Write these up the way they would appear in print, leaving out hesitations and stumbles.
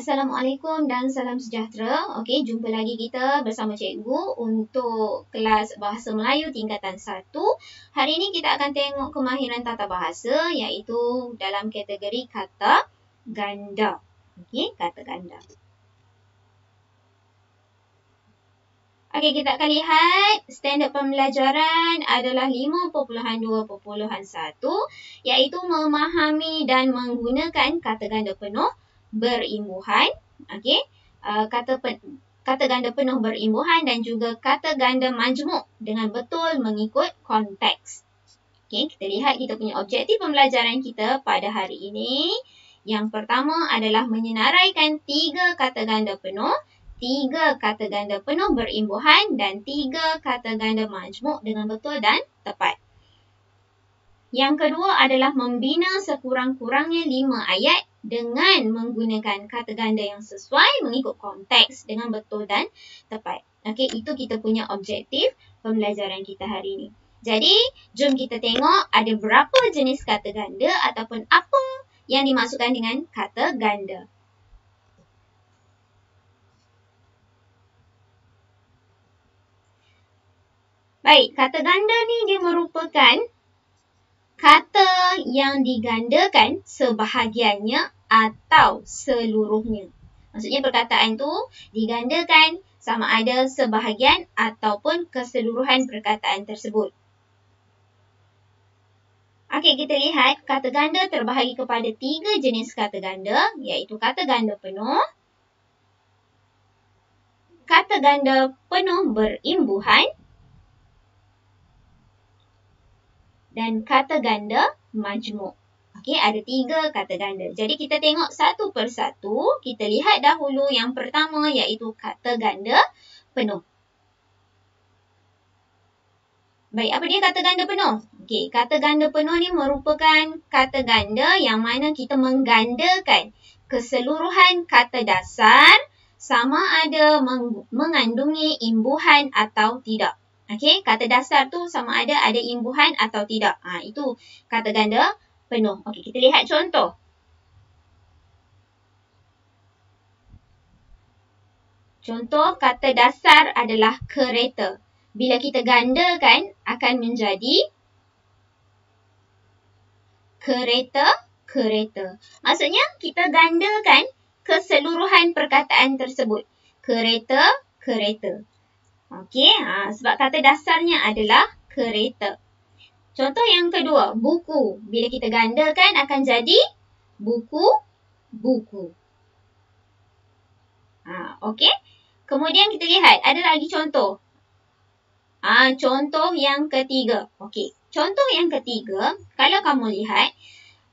Assalamualaikum dan salam sejahtera. Okey, jumpa lagi kita bersama cikgu untuk kelas Bahasa Melayu tingkatan 1. Hari ini kita akan tengok kemahiran tata bahasa iaitu dalam kategori kata ganda. Okey, kata ganda. Okey, kita akan lihat standard pembelajaran adalah 5.2.1 iaitu memahami dan menggunakan kata ganda penuh berimbuhan. Okey, kata ganda penuh berimbuhan dan juga kata ganda majmuk dengan betul mengikut konteks. Okey, kita lihat kita punya objektif pembelajaran kita pada hari ini. Yang pertama adalah menyenaraikan 3 kata ganda penuh, 3 kata ganda penuh berimbuhan dan 3 kata ganda majmuk dengan betul dan tepat. Yang kedua adalah membina sekurang-kurangnya 5 ayat dengan menggunakan kata ganda yang sesuai mengikut konteks dengan betul dan tepat. Okey, itu kita punya objektif pembelajaran kita hari ini. Jadi, jom kita tengok ada berapa jenis kata ganda ataupun apa yang dimaksudkan dengan kata ganda. Baik, kata ganda ni dia merupakan kata yang digandakan sebahagiannya atau seluruhnya. Maksudnya perkataan tu digandakan sama ada sebahagian ataupun keseluruhan perkataan tersebut. Okey, kita lihat kata ganda terbahagi kepada 3 jenis kata ganda iaitu kata ganda penuh, kata ganda penuh berimbuhan dan kata ganda majmuk. Okey, ada 3 kata ganda. Jadi kita tengok satu persatu. Kita lihat dahulu yang pertama iaitu kata ganda penuh. Baik, apa dia kata ganda penuh? Okey, kata ganda penuh ni merupakan kata ganda yang mana kita menggandakan keseluruhan kata dasar sama ada mengandungi imbuhan atau tidak. Okey, kata dasar tu sama ada imbuhan atau tidak. Itu kata ganda penuh. Okey, kita lihat contoh. Contoh kata dasar adalah kereta. Bila kita gandakan akan menjadi kereta. Maksudnya kita gandakan keseluruhan perkataan tersebut. Kereta. Okey, sebab kata dasarnya adalah kereta. Contoh yang kedua, buku. Bila kita gandakan akan jadi buku. Okey. Kemudian kita lihat ada lagi contoh. Contoh yang ketiga. Okey, contoh yang ketiga, kalau kamu lihat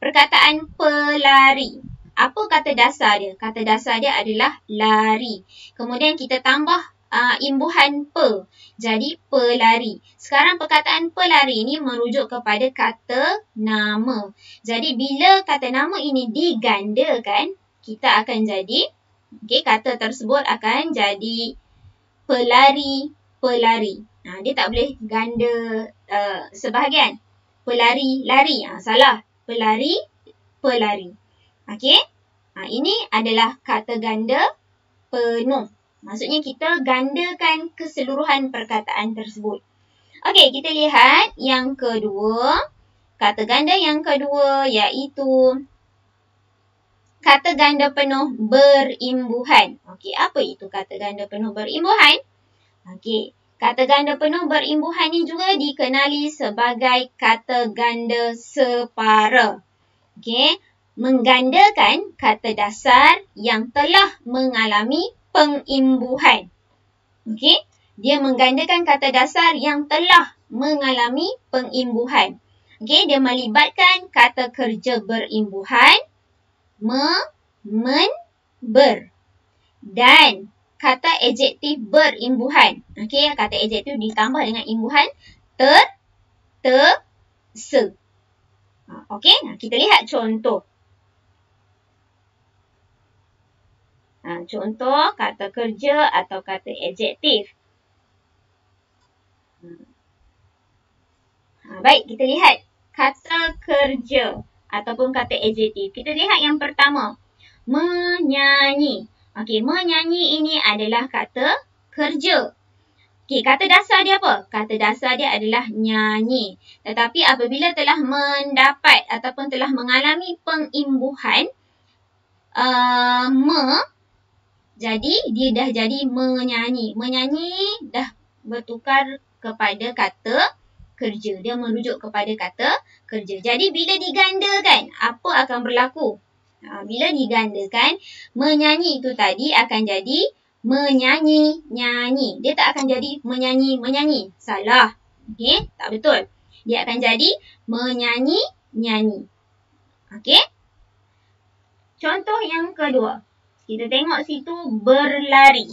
perkataan pelari. Apa kata dasar dia? Kata dasar dia adalah lari. Kemudian kita tambah imbuhan pe. Jadi pelari. Sekarang perkataan pelari ini merujuk kepada kata nama. Jadi bila kata nama ini digandakan, kita akan jadi, kata tersebut akan jadi pelari. Dia tak boleh ganda sebahagian. Pelari, lari. Salah. Pelari. Okey. Ini adalah kata ganda penuh. Maksudnya kita gandakan keseluruhan perkataan tersebut. Okey, kita lihat yang kedua. Kata ganda yang kedua iaitu kata ganda penuh berimbuhan. Okey, apa itu kata ganda penuh berimbuhan? Okey, kata ganda penuh berimbuhan ini juga dikenali sebagai kata ganda separa. Okey, menggandakan kata dasar yang telah mengalami pengimbuhan. Okey, dia menggandakan kata dasar yang telah mengalami pengimbuhan. Okey, dia melibatkan kata kerja berimbuhan, ber dan kata adjektif berimbuhan. Okey, kata adjektif ditambah dengan imbuhan se. Okey, kita lihat contoh. Contoh kata kerja atau kata adjektif. Baik, kita lihat kata kerja ataupun kata adjektif. Kita lihat yang pertama. Menyanyi. Okey, menyanyi ini adalah kata kerja. Okey, kata dasar dia apa? Kata dasar dia adalah nyanyi. Tetapi apabila telah mendapat ataupun telah mengalami pengimbuhan jadi dia dah jadi menyanyi. Menyanyi dah bertukar kepada kata kerja. Dia merujuk kepada kata kerja. Jadi bila digandakan, apa akan berlaku? Bila digandakan, menyanyi itu tadi akan jadi menyanyi, nyanyi. Dia tak akan jadi menyanyi, menyanyi. Salah. Okey, tak betul. Dia akan jadi menyanyi, nyanyi. Okey. Contoh yang kedua. Kita tengok situ berlari.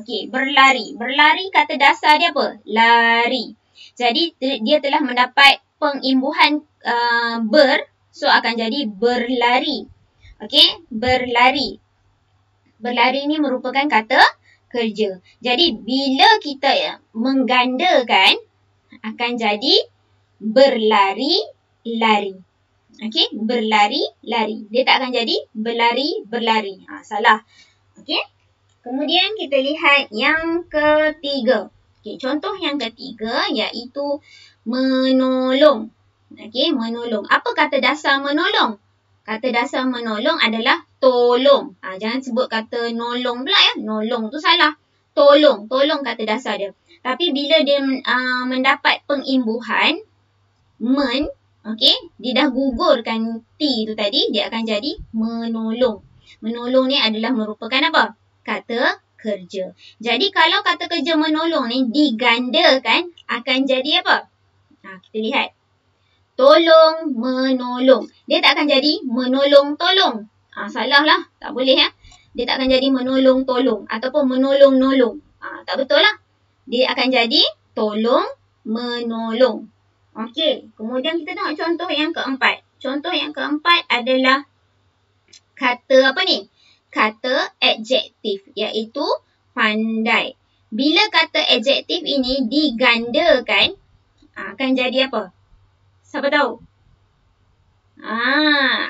Okey, berlari. Berlari kata dasar dia apa? Lari. Jadi dia telah mendapat pengimbuhan so akan jadi berlari. Okey, berlari. Berlari ni merupakan kata kerja. Jadi bila kita menggandakan akan jadi berlari-lari. Okey, berlari-lari. Dia tak akan jadi berlari-berlari. Salah. Okey. Kemudian kita lihat yang ketiga. Okey, contoh yang ketiga iaitu menolong. Okey, menolong. Apa kata dasar menolong? Kata dasar menolong adalah tolong. Jangan sebut kata nolong pula ya. Nolong tu salah. Tolong. Tolong kata dasar dia. Tapi bila dia mendapat pengimbuhan, okey, dia dah gugurkan T tu tadi, dia akan jadi menolong. Menolong ni adalah merupakan apa? Kata kerja. Jadi kalau kata kerja menolong ni digandakan, akan jadi apa? Kita lihat. Tolong, menolong. Dia tak akan jadi menolong, tolong. Salah lah. Tak boleh ya. Dia tak akan jadi menolong, tolong. Ataupun menolong, nolong. Tak betul lah. Dia akan jadi tolong, menolong. Okey. Kemudian kita tengok contoh yang keempat. Contoh yang keempat adalah kata apa ni? Kata adjektif. Iaitu pandai. Bila kata adjektif ini digandakan, akan jadi apa? Siapa tahu?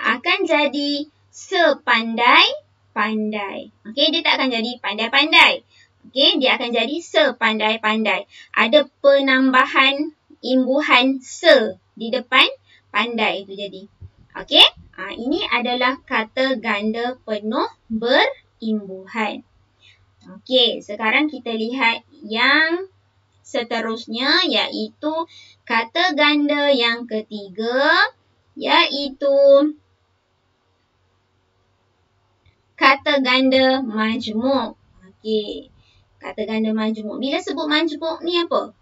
Akan jadi sepandai-pandai. Okey, dia tak akan jadi pandai-pandai. Okey, dia akan jadi sepandai-pandai. Ada penambahan imbuhan se di depan pandai itu jadi. Okey, ini adalah kata ganda penuh berimbuhan. Okey, sekarang kita lihat yang seterusnya iaitu kata ganda yang ketiga iaitu kata ganda majmuk. Okey. Kata ganda majmuk. Bila sebut majmuk ni apa?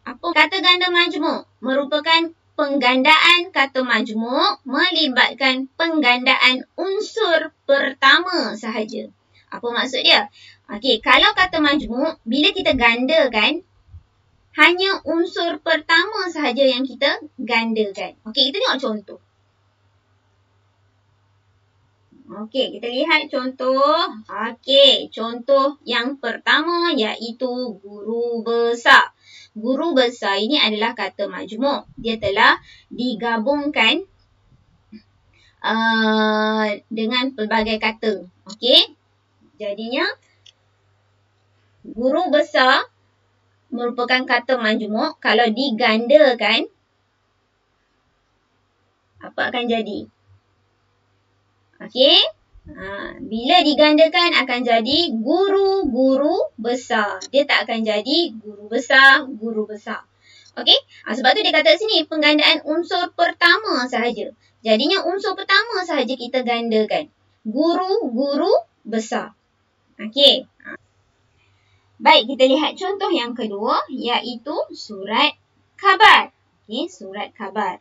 Apa kata ganda majmuk? Merupakan penggandaan kata majmuk melibatkan penggandaan unsur pertama sahaja. Apa maksud dia? Okey, kalau kata majmuk, bila kita gandakan, hanya unsur pertama sahaja yang kita gandakan. Okey, kita tengok contoh. Okey, kita lihat contoh. Okey, contoh yang pertama iaitu guru besar. Guru besar ini adalah kata majmuk. Dia telah digabungkan dengan pelbagai kata. Okey, jadinya guru besar merupakan kata majmuk. Kalau digandakan, apa akan jadi? Okey. Bila digandakan akan jadi guru-guru besar. Dia tak akan jadi guru besar, guru besar. Okey. Sebab tu dia kata sini penggandaan unsur pertama sahaja. Jadinya unsur pertama sahaja kita gandakan. Guru-guru besar. Okey. Baik, kita lihat contoh yang kedua iaitu surat khabar. Okey, surat khabar.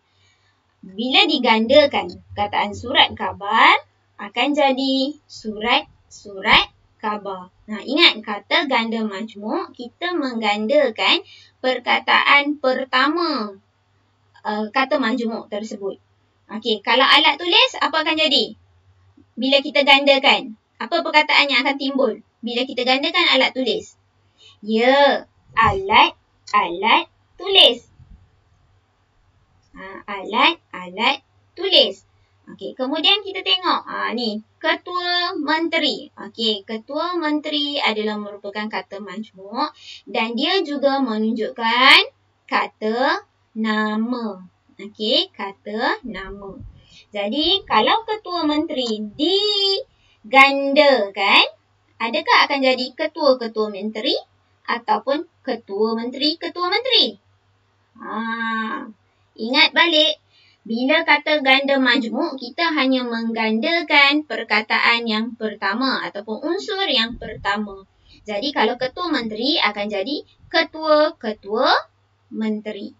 Bila digandakan perkataan surat khabar akan jadi surat-surat khabar. Ingat kata ganda majmuk, kita menggandakan perkataan pertama kata majmuk tersebut. Okey, kalau alat tulis apa akan jadi? Bila kita gandakan, apa perkataan yang akan timbul bila kita gandakan alat tulis? Ya, alat tulis. Alat tulis. Okey, kemudian kita tengok. Ni, ketua menteri. Okey, ketua menteri adalah merupakan kata majmuk dan dia juga menunjukkan kata nama. Okey, kata nama. Jadi, kalau ketua menteri digandakan, adakah akan jadi ketua-ketua menteri ataupun ketua menteri-ketua menteri? Ingat balik, bila kata ganda majmuk, kita hanya menggandakan perkataan yang pertama ataupun unsur yang pertama. Jadi, kalau ketua menteri akan jadi ketua-ketua menteri.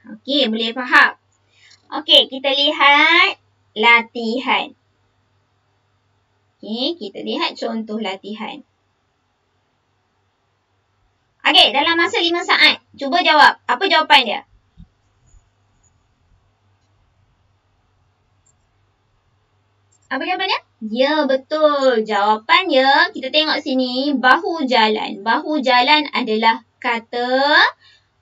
Okey, boleh faham? Okey, kita lihat latihan. Okey, kita lihat contoh latihan. Okey, dalam masa 5 saat, cuba jawab. Apa jawapan dia? Apa jawapannya? Ya, betul. Jawapannya, kita tengok sini, bahu jalan. Bahu jalan adalah kata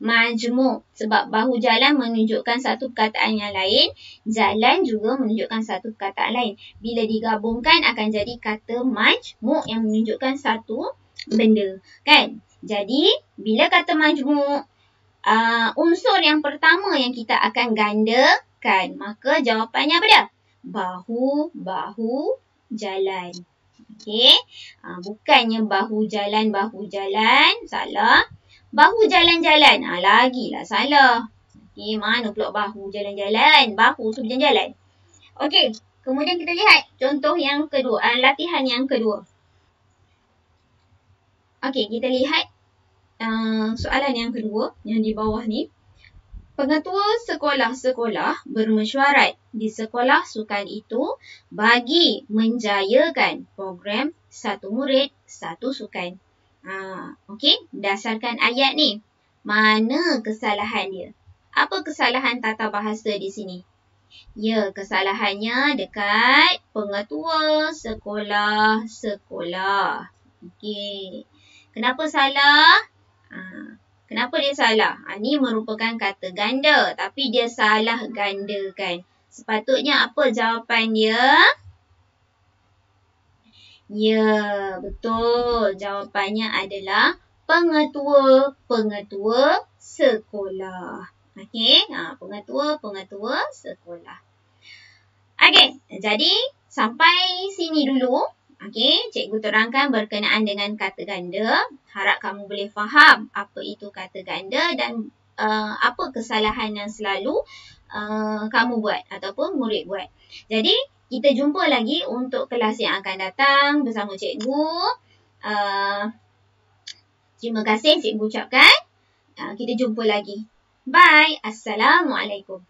majmuk. Sebab bahu jalan menunjukkan satu perkataan yang lain. Jalan juga menunjukkan satu perkataan lain. Bila digabungkan akan jadi kata majmuk yang menunjukkan satu benda. Kan? Jadi, bila kata majmuk, unsur yang pertama yang kita akan gandakan. Maka jawapannya apa dia? Bahu jalan. Okey. Bukannya bahu jalan. Salah. Bahu jalan-jalan. Lagilah salah. Okey, mana pula bahu jalan-jalan? Bahu tu berjalan-jalan. Okey, kemudian kita lihat contoh yang kedua. Latihan yang kedua. Okey, kita lihat soalan yang kedua yang di bawah ni. Pengetua sekolah-sekolah bermesyuarat di sekolah sukan itu bagi menjayakan program satu murid, satu sukan. Okey, berdasarkan ayat ni, mana kesalahan dia? Apa kesalahan tata bahasa di sini? Ya, kesalahannya dekat pengetua sekolah-sekolah. Okey. Kenapa salah? Kenapa dia salah? Ni merupakan kata ganda, tapi dia salah gandakan. Sepatutnya apa jawapan dia? Ya, betul. Jawapannya adalah pengetua sekolah. Okey, pengetua sekolah. Okey, jadi sampai sini dulu. Okey, cikgu terangkan berkenaan dengan kata ganda. Harap kamu boleh faham apa itu kata ganda dan apa kesalahan yang selalu kamu buat ataupun murid buat. Jadi, kita jumpa lagi untuk kelas yang akan datang bersama cikgu. Terima kasih cikgu ucapkan. Kita jumpa lagi. Bye. Assalamualaikum.